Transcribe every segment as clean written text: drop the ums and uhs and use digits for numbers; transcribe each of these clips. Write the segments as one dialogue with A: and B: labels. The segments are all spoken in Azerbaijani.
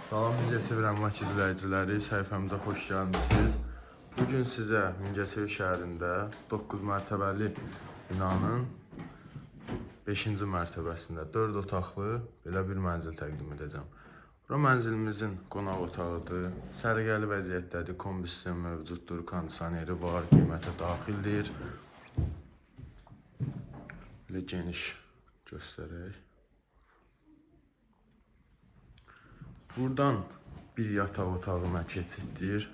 A: Salam Mingəçevir əmlak izləyiciləri, səhifəmizə xoş gəlmişsiniz. Bugün sizə Mingəçevir şəhərində 9 mərtəbəli binanın 5-ci mərtəbəsində 4 otaqlı belə bir mənzil təqdim edəcəm. Bura mənzilimizin qonaq otağıdır. Səliqəli vəziyyətdədir, kombi sistemi mövcuddur, kondisioneri var, qiymətə daxildir. Belə geniş göstərək. Buradan bir yataq otağına keçiddir.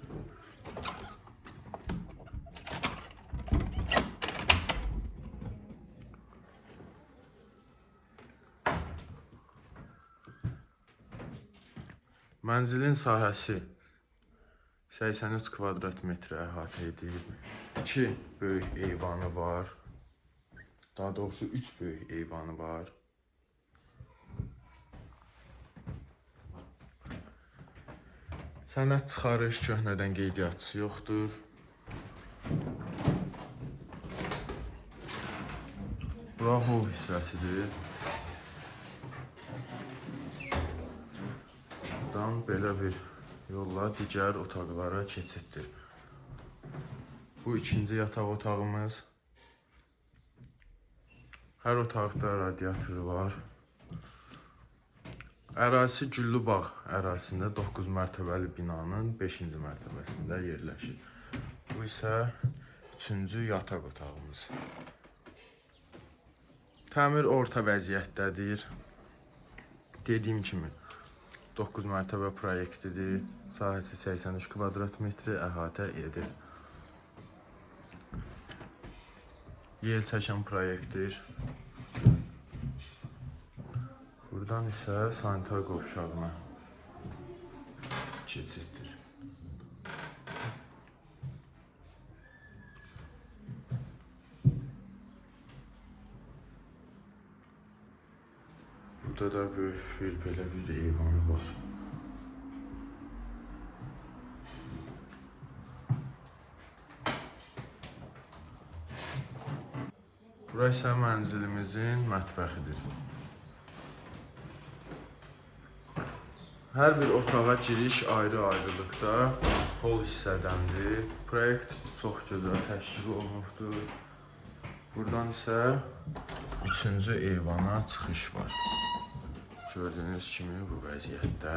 A: Mənzilin sahəsi 83 kvadrat metrə əhatə edir. 2 böyük eyvanı var. Daha doğrusu 3 böyük eyvanı var. Sənəd çıxarış köhnədən qeydiyyatçısı yoxdur. Bura hol hissəsidir. Buradan belə bir yolla digər otaqlara keçiddir. Bu ikinci yataq otağımız. Hər otaqda radiator var. Ərazisi Güllübağ ərazisində 9 mərtəbəli binanın 5-ci mərtəbəsində yerləşir. Bu isə 3-cü yataq otağımız. Təmir orta vəziyyətdədir. Dediyim kimi 9 mərtəbə proyektidir. Sahəsi 83 kvadrat metri əhatə edir. Yel çəkən proyektdir. Buradan isə sanitar qovşağına keçiddir. Burada da böyük belə bir eyvanı var. Bura isə mənzilimizin mətbəxidir. Hər bir otağa giriş ayrı-ayrılıqda hol hissədəndir. Proyekt çox gözəl təşkil olunubdur. Buradan isə 3-cü eyvana çıxış var. Gördüyünüz kimi bu vəziyyətdə.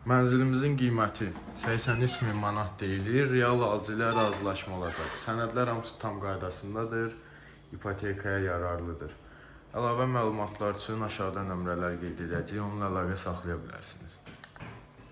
A: Mənzilimizin qiyməti 83.000 manat deyilir. Real alıcı ilə razılaşma olacaq. Sənədlər hamısı tam qaydasındadır. İpotekaya yararlıdır. Əlavə məlumatlar üçün aşağıda nömrələr qeyd edəcəyik. Onunla əlaqə saxlaya bilərsiniz.